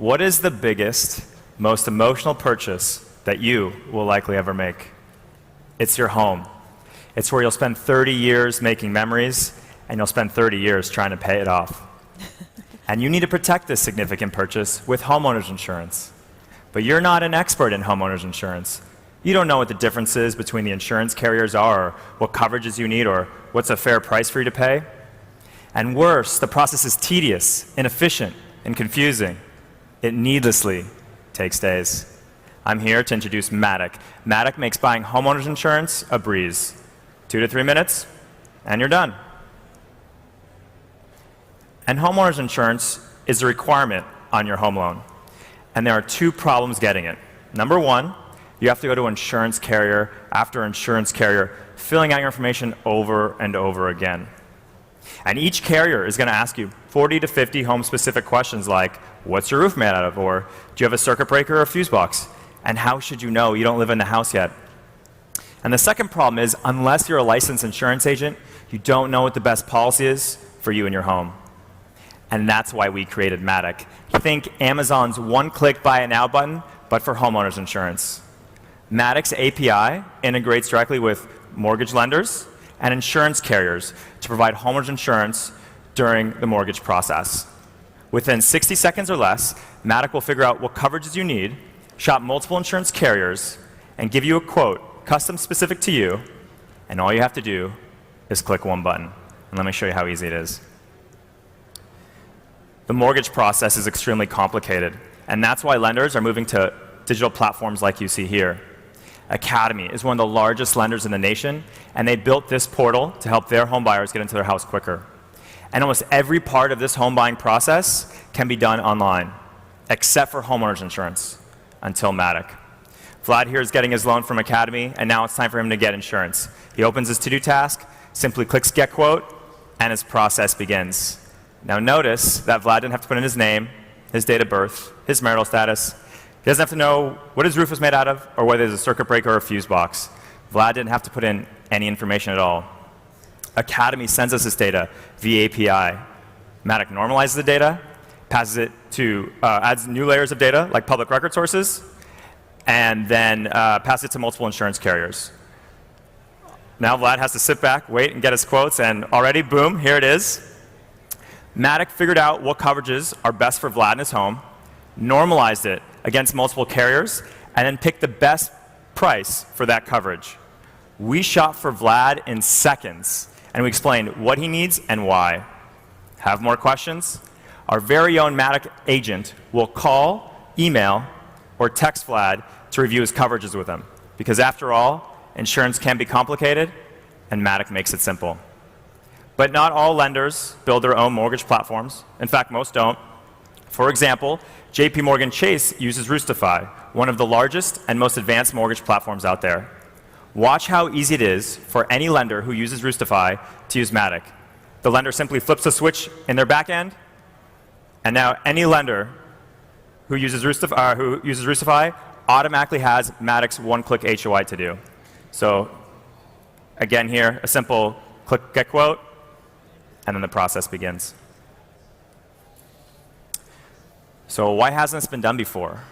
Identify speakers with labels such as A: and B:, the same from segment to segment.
A: What is the biggest, most emotional purchase that you will likely ever make? It's your home. It's where you'll spend 30 years making memories, and you'll spend 30 years trying to pay it off. And you need to protect this significant purchase with homeowners insurance. But you're not an expert in homeowners insurance. You don't know what the differences between the insurance carriers are, or what coverages you need, or what's a fair price for you to pay. And worse, the process is tedious, inefficient, and confusing. It needlessly takes days. I'm here to introduce Matic. Matic makes buying homeowners insurance a breeze. 2 to 3 minutes, and you're done. And homeowners insurance is a requirement on your home loan. And there are 2 problems getting it. Number 1, you have to go to insurance carrier after insurance carrier, filling out your information over and over again. And each carrier is going to ask you 40 to 50 home-specific questions like, what's your roof made out of? Or do you have a circuit breaker or a fuse box? And how should you know? You don't live in the house yet. And the second problem is, unless you're a licensed insurance agent, you don't know what the best policy is for you and your home. And that's why we created Matic. Think Amazon's one-click buy it now button, but for homeowners insurance. Matic's API integrates directly with mortgage lenders and insurance carriers to provide homeowners insurance during the mortgage process. Within 60 seconds or less, Matic will figure out what coverages you need, shop multiple insurance carriers, and give you a quote custom specific to you, and all you have to do is click one button. And let me show you how easy it is. The mortgage process is extremely complicated, and that's why lenders are moving to digital platforms like you see here. Academy is one of the largest lenders in the nation, and they built this portal to help their home buyers get into their house quicker. And almost every part of this home buying process can be done online, except for homeowners insurance, until Matic. Vlad here is getting his loan from Academy, and now it's time for him to get insurance. He opens his to-do task, simply clicks Get Quote, and his process begins. Now notice that Vlad didn't have to put in his name, his date of birth, his marital status. He doesn't have to know what his roof was made out of or whether there's a circuit breaker or a fuse box. Vlad didn't have to put in any information at all. Academy sends us this data via API. Matic normalizes the data, passes it to, adds new layers of data like public record sources, and then passes it to multiple insurance carriers. Now Vlad has to sit back, wait, and get his quotes, and already, boom, here it is. Matic figured out what coverages are best for Vlad in his home, normalized it against multiple carriers, and then picked the best price for that coverage. We shop for Vlad in seconds, and we explained what he needs and why. Have more questions? Our very own Matic agent will call, email, or text Vlad to review his coverages with him. Because after all, insurance can be complicated, and Matic makes it simple. But not all lenders build their own mortgage platforms. In fact, most don't. For example, JP Morgan Chase uses Roostify, one of the largest and most advanced mortgage platforms out there. Watch how easy it is for any lender who uses Roostify to use Matic. The lender simply flips a switch in their back end, and now any lender who uses Roostify automatically has Matic's one-click HOI to do. So again here, a simple click Get Quote, and then the process begins. So why hasn't this been done before?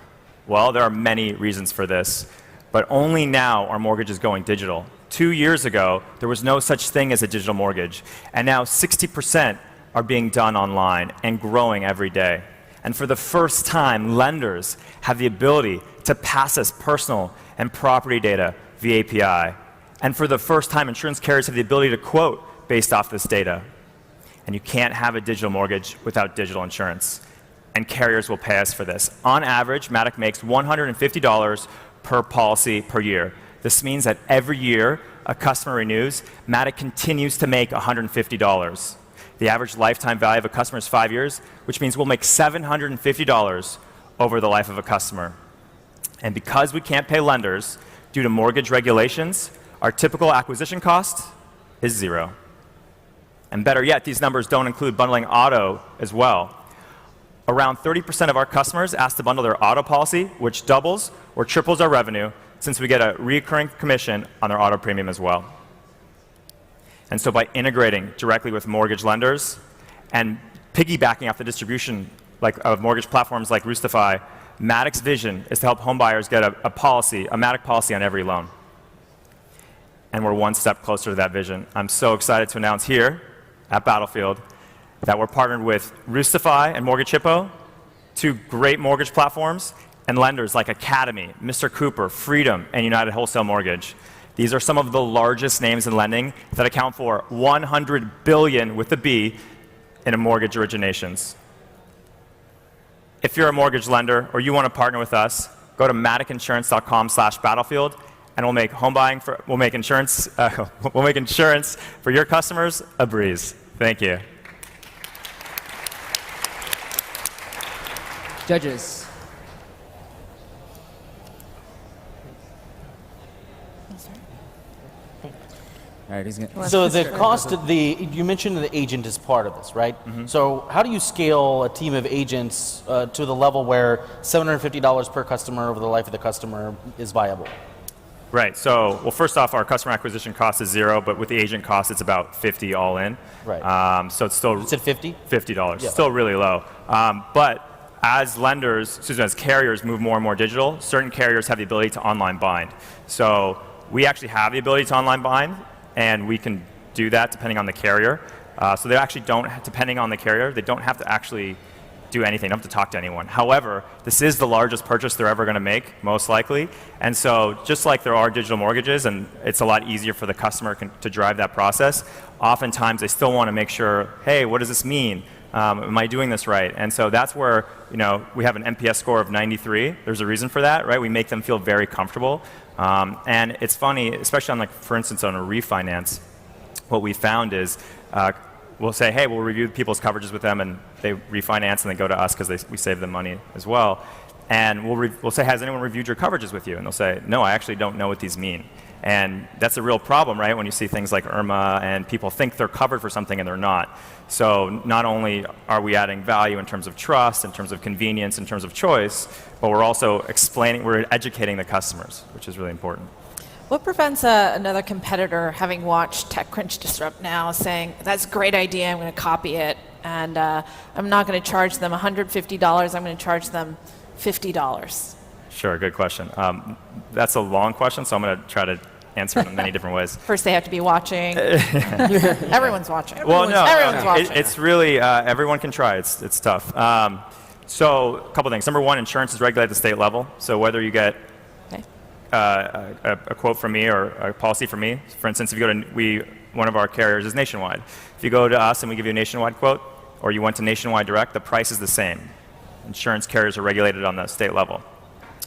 A: Well, there are many reasons for this, but only now are mortgages going digital. 2 years ago, there was no such thing as a digital mortgage, and now 60% are being done online and growing every day. And for the first time, lenders have the ability to pass us personal and property data via API. And for the first time, insurance carriers have the ability to quote based off this data. And you can't have a digital mortgage without digital insurance. And carriers will pay us for this. On average, Matic makes $150 per policy per year. This means that every year a customer renews, Matic continues to make $150. The average lifetime value of a customer is 5 years, which means we'll make $750 over the life of a customer. And because we can't pay lenders due to mortgage regulations, our typical acquisition cost is 0. And better yet, these numbers don't include bundling auto as well. Around 30% of our customers ask to bundle their auto policy, which doubles or triples our revenue since we get a recurring commission on their auto premium as well. And so by integrating directly with mortgage lenders and piggybacking off the distribution of mortgage platforms like Roostify, Matic's vision is to help homebuyers get a Matic policy on every loan. And we're one step closer to that vision. I'm so excited to announce here at Battlefield that we're partnered with Roostify and Mortgage Hippo, two great mortgage platforms, and lenders like Academy, Mr. Cooper, Freedom, and United Wholesale Mortgage. These are some of the largest names in lending that account for $100 billion with a B in mortgage originations. If you're a mortgage lender or you want to partner with us, go to maticinsurance.com/battlefield, and we'll make insurance for your customers a breeze. Thank you.
B: Judges. All right, he's gonna.
C: So the cost of you mentioned the agent is part of this, right? Mm-hmm. So how do you scale a team of agents to the level where $750 per customer over the life of the customer is viable?
A: Right. So, well, first off, our customer acquisition cost is $0, but with the agent cost, it's about $50 all in.
C: Right.
A: So it's still.
C: You said $50?
A: $50.
C: Yeah.
A: Still really low. But as carriers move more and more digital, certain carriers have the ability to online bind. So we actually have the ability to online bind, and we can do that depending on the carrier. So they actually don't, depending on the carrier, they don't have to actually do anything, they don't have to talk to anyone. However, this is the largest purchase they're ever going to make, most likely. And so just like there are digital mortgages, and it's a lot easier for the customer to drive that process, oftentimes they still want to make sure, hey, what does this mean? Am I doing this right? And so that's where we have an NPS score of 93. There's a reason for that, right? We make them feel very comfortable. And it's funny, especially on for instance, on a refinance, what we found is we'll say, hey, we'll review people's coverages with them, and they refinance and they go to us because we save them money as well. And we'll say, has anyone reviewed your coverages with you? And they'll say, no, I actually don't know what these mean. And that's a real problem, right, when you see things like Irma and people think they're covered for something and they're not. So not only are we adding value in terms of trust, in terms of convenience, in terms of choice, but we're also we're educating the customers, which is really important.
D: What prevents another competitor, having watched TechCrunch disrupt now, saying, that's a great idea, I'm going to copy it, and I'm not going to charge them $150, I'm going to charge them $50?
A: Sure, good question. That's a long question, so I'm going to try to answer it in many different ways.
D: First, they have to be watching. Everyone's watching.
A: Everyone's
D: watching.
A: It's really, everyone can try. It's tough. So a couple things. Number one, insurance is regulated at the state level. So whether you get a quote from me or a policy from me, for instance, if you go to, one of our carriers is Nationwide. If you go to us and we give you a Nationwide quote, or you went to Nationwide Direct, the price is the same. Insurance carriers are regulated on the state level.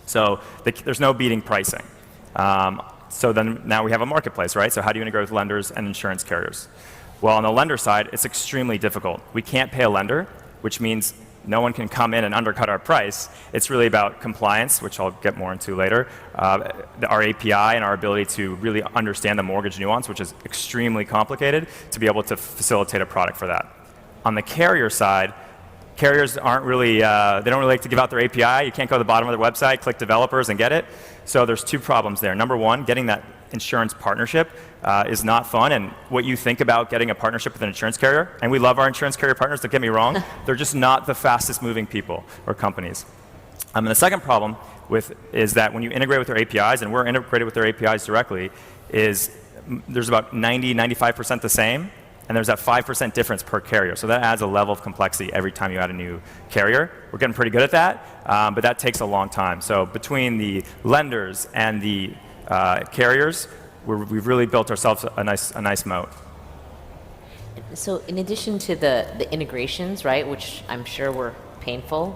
A: So there's no beating pricing. So then now we have a marketplace, right? So how do you integrate with lenders and insurance carriers? Well, on the lender side, it's extremely difficult. We can't pay a lender, which means no one can come in and undercut our price. It's really about compliance, which I'll get more into later, our API and our ability to really understand the mortgage nuance, which is extremely complicated, to be able to facilitate a product for that. On the carrier side, carriers aren't really, they don't really like to give out their API. You can't go to the bottom of their website, click developers, and get it. So there's two problems there. Number one, getting that insurance partnership is not fun. And what you think about getting a partnership with an insurance carrier, and we love our insurance carrier partners, don't get me wrong, they're just not the fastest moving people or companies. And the second problem is that when you integrate with their APIs, and we're integrated with their APIs directly, is there's about 95% the same, and there's that 5% difference per carrier. So that adds a level of complexity every time you add a new carrier. We're getting pretty good at that, but that takes a long time. So between the lenders and the carriers, we've really built ourselves a nice moat.
E: So in addition to the integrations, right, which I'm sure were painful,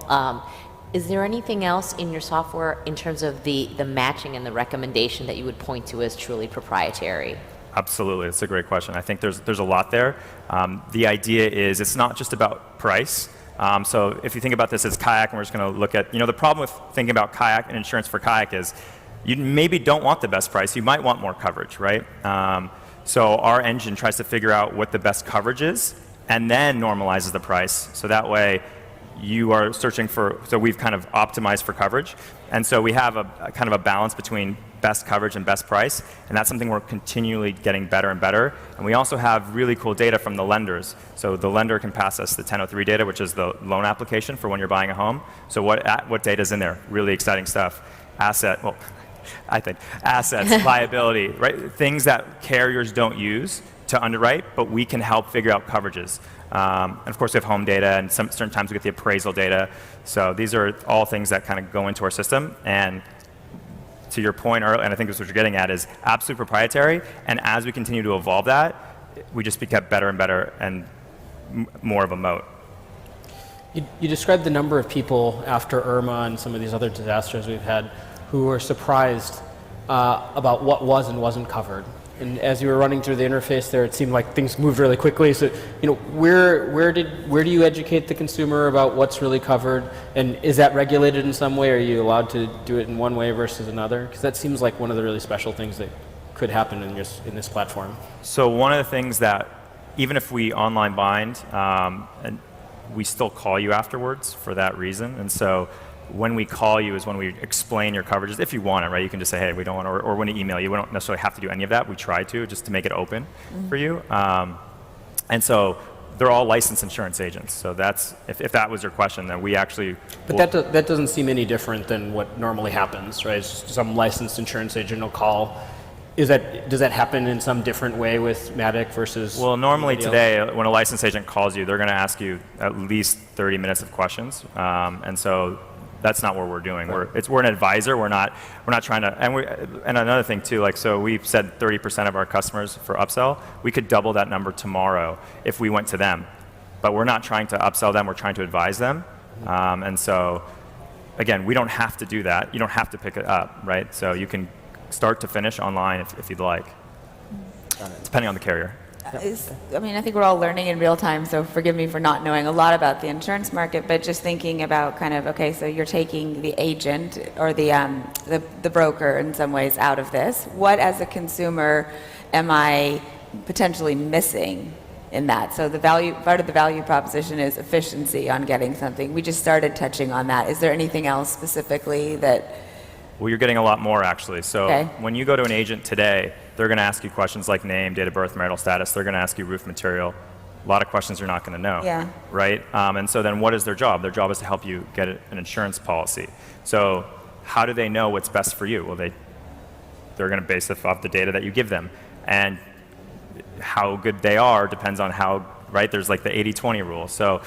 E: is there anything else in your software in terms of the matching and the recommendation that you would point to as truly proprietary?
A: Absolutely, it's a great question. I think there's a lot there. The idea is it's not just about price. So if you think about this as Kayak, and we're just going to look at, the problem with thinking about Kayak and insurance for Kayak is you maybe don't want the best price. You might want more coverage, right? So our engine tries to figure out what the best coverage is and then normalizes the price. So that way you are searching for, so we've kind of optimized for coverage. And so we have a kind of a balance between best coverage and best price, and that's something we're continually getting better and better. And we also have really cool data from the lenders. So the lender can pass us the 1003 data, which is the loan application for when you're buying a home. So what data is in there? Really exciting stuff. Assets, liability, right? Things that carriers don't use to underwrite, but we can help figure out coverages. And of course, we have home data, and certain times we get the appraisal data. So these are all things that kind of go into our system. And to your point, and I think this is what you're getting at, is absolute proprietary. And as we continue to evolve that, we just become better and better and more of a moat.
F: You described the number of people after Irma and some of these other disasters we've had who were surprised about what was and wasn't covered. And as you were running through the interface there, it seemed like things moved really quickly. So, where do you educate the consumer about what's really covered? And is that regulated in some way? Are you allowed to do it in one way versus another? Because that seems like one of the really special things that could happen in this platform.
A: So one of the things that, even if we online bind, and we still call you afterwards for that reason. And so when we call you is when we explain your coverages, if you want it, right? You can just say, hey, we don't want to, or when you email you, we don't necessarily have to do any of that. We try to, just to make it open for you. And so they're all licensed insurance agents. So that's, if that was your question, then we actually...
F: But that doesn't seem any different than what normally happens, right? Some licensed insurance agent will call. Does that happen in some different way with Matic versus...
A: Well, normally today, when a licensed agent calls you, they're going to ask you at least 30 minutes of questions. And so that's not what we're doing. We're an advisor. We're not trying to. And another thing too, like, so we've said 30% of our customers for upsell. We could double that number tomorrow if we went to them, but we're not trying to upsell them. We're trying to advise them. And so, again, we don't have to do that. You don't have to pick it up, right? So you can start to finish online if you'd like, depending on the carrier.
G: I think we're all learning in real time, so forgive me for not knowing a lot about the insurance market, but just thinking about kind of, okay, so you're taking the agent or the broker in some ways out of this. What, as a consumer, am I potentially missing in that? So part of the value proposition is efficiency on getting something. We just started touching on that. Is there anything else specifically that...
A: Well, you're getting a lot more, actually. So
G: Okay.
A: when you go to an agent today, they're going to ask you questions like name, date of birth, marital status. They're going to ask you roof material. A lot of questions you're not going to know.
G: Yeah.
A: Right? And so then what is their job? Their job is to help you get an insurance policy. So how do they know what's best for you? Well, they're going to base it off the data that you give them. And how good they are depends on how, right? There's like the 80-20 rule. So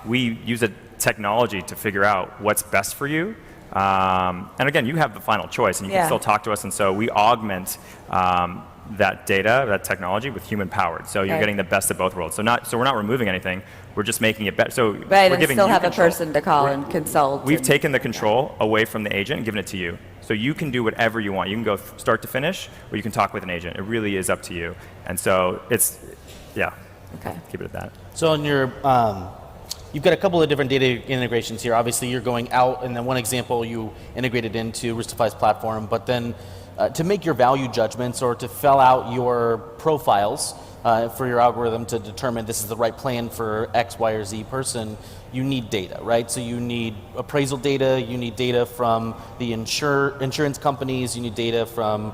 A: we use a technology to figure out what's best for you. And again, you have the final choice, and you can still talk to us. And so we augment that data, that technology, with human powered. So you're getting the best of both worlds. So we're not removing anything. We're just making it better. So
G: Right,
A: we're
G: and
A: giving
G: still
A: you
G: have
A: control.
G: a person to call and consult.
A: We've taken the control away from the agent and given it to you. So you can do whatever you want. You can go start to finish, or you can talk with an agent. It really is up to you. And so
G: Okay.
A: keep it at that.
C: So on your, you've got a couple of different data integrations here. Obviously, you're going out, and then one example you integrated into Ristify's platform, but then to make your value judgments or to fill out your profiles for your algorithm to determine this is the right plan for X, Y, or Z person, you need data, right? So you need appraisal data, you need data from the insurance companies, you need data from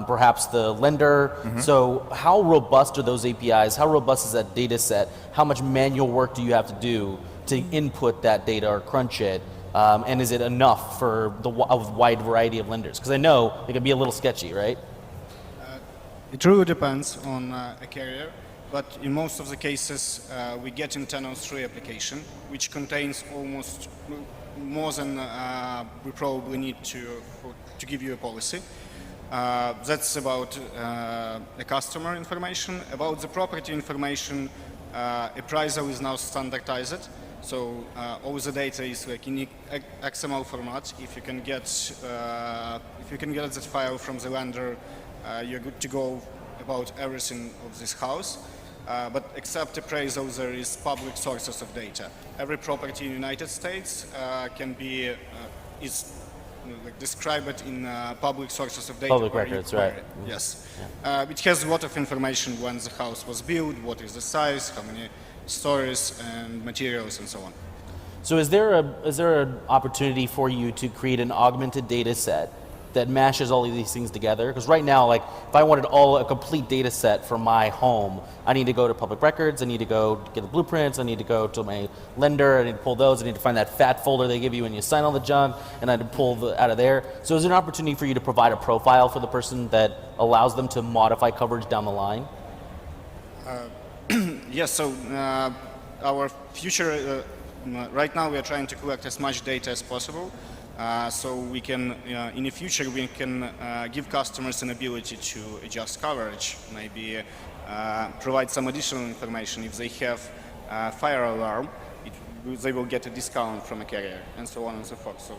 C: perhaps the lender. So how robust are those APIs? How robust is that data set? How much manual work do you have to do to input that data or crunch it? And is it enough for a wide variety of lenders? Because I know it can be a little sketchy, right?
H: It really depends on a carrier, but in most of the cases, we get in 1003 application, which contains almost more than we probably need to give you a policy. That's about the customer information. About the property information, appraisal is now standardized. So all the data is like in XML format. If you can get that file from the lender, you're good to go about everything of this house. But except appraisal, there is public sources of data. Every property in the United States can be described in public sources of data.
C: Public records, right?
H: Yes. It has a lot of information: when the house was built, what is the size, how many stories and materials, and so on.
C: So is there an opportunity for you to create an augmented data set that mashes all of these things together? Because right now, like, if I wanted a complete data set for my home, I need to go to public records, I need to go get the blueprints, I need to go to my lender, I need to pull those, I need to find that fat folder they give you when you sign all the junk, and I had to pull out of there. So is there an opportunity for you to provide a profile for the person that allows them to modify coverage down the line?
H: Yes, so our future, right now we are trying to collect as much data as possible. So we can, in the future, we can give customers an ability to adjust coverage, maybe provide some additional information. If they have a fire alarm, they will get a discount from a carrier, and so on and so forth. So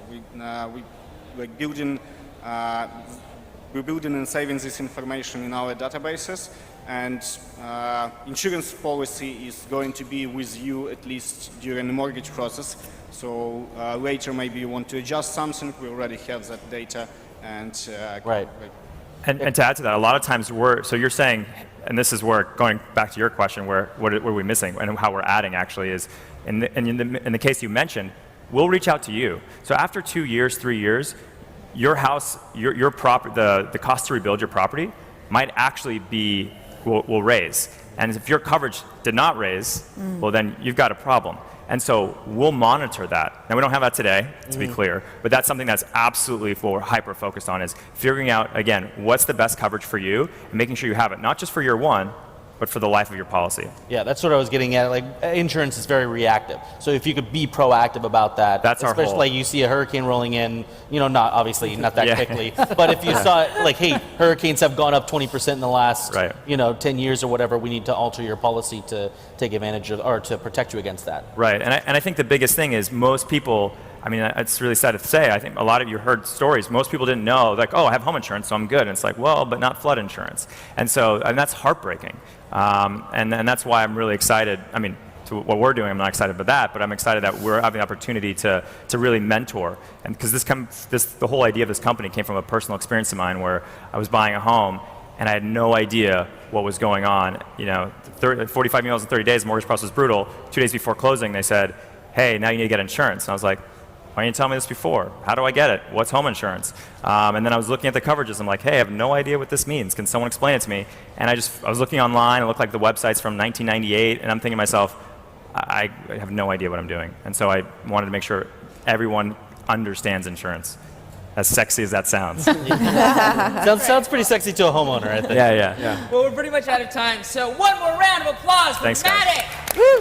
H: we're building and saving this information in our databases, and insurance policy is going to be with you at least during the mortgage process. So later maybe you want to adjust something, we already have that data. And
C: right.
A: And to add to that, a lot of times so you're saying, and this is where, going back to your question, what are we missing and how we're adding actually is, in the case you mentioned, we'll reach out to you. So after 2 years, 3 years, your house, your property, the cost to rebuild your property might actually will raise. And if your coverage did not raise, well then you've got a problem. And so we'll monitor that. Now we don't have that today, to be clear, but that's something that's absolutely what we're hyper focused on, is figuring out, again, what's the best coverage for you and making sure you have it, not just for year one, but for the life of your policy.
C: Yeah, that's what I was getting at. Like, insurance is very reactive. So if you could be proactive about that,
A: that's our
C: especially
A: whole.
C: like you see a hurricane rolling in, not obviously not that
A: Yeah.
C: quickly, but if you saw it, like, hey, hurricanes have gone up 20% in the last,
A: Right.
C: 10 years or whatever, we need to alter your policy to take advantage of, or to protect you against that.
A: Right, and I think the biggest thing is most people, I mean, it's really sad to say, I think a lot of you heard stories, most people didn't know, like, oh, I have home insurance, so I'm good. And it's like, well, but not flood insurance. And that's heartbreaking. And that's why I'm really excited. I mean, to what we're doing, I'm not excited about that, but I'm excited that we're having the opportunity to really mentor. And because the whole idea of this company came from a personal experience of mine where I was buying a home and I had no idea what was going on. 45 emails in 30 days, the mortgage process was brutal. 2 days before closing, they said, hey, now you need to get insurance. And I was like, why didn't you tell me this before? How do I get it? What's home insurance? And then I was looking at the coverages. I'm like, hey, I have no idea what this means. Can someone explain it to me? And I was looking online. It looked like the website's from 1998. And I'm thinking to myself, I have no idea what I'm doing. And so I wanted to make sure everyone understands insurance, as sexy as that sounds.
C: Sounds pretty sexy to a homeowner, I think.
A: Yeah.
I: Well, we're pretty much out of time. So one more round of applause for
A: Thanks, guys.
I: Matic. Woo!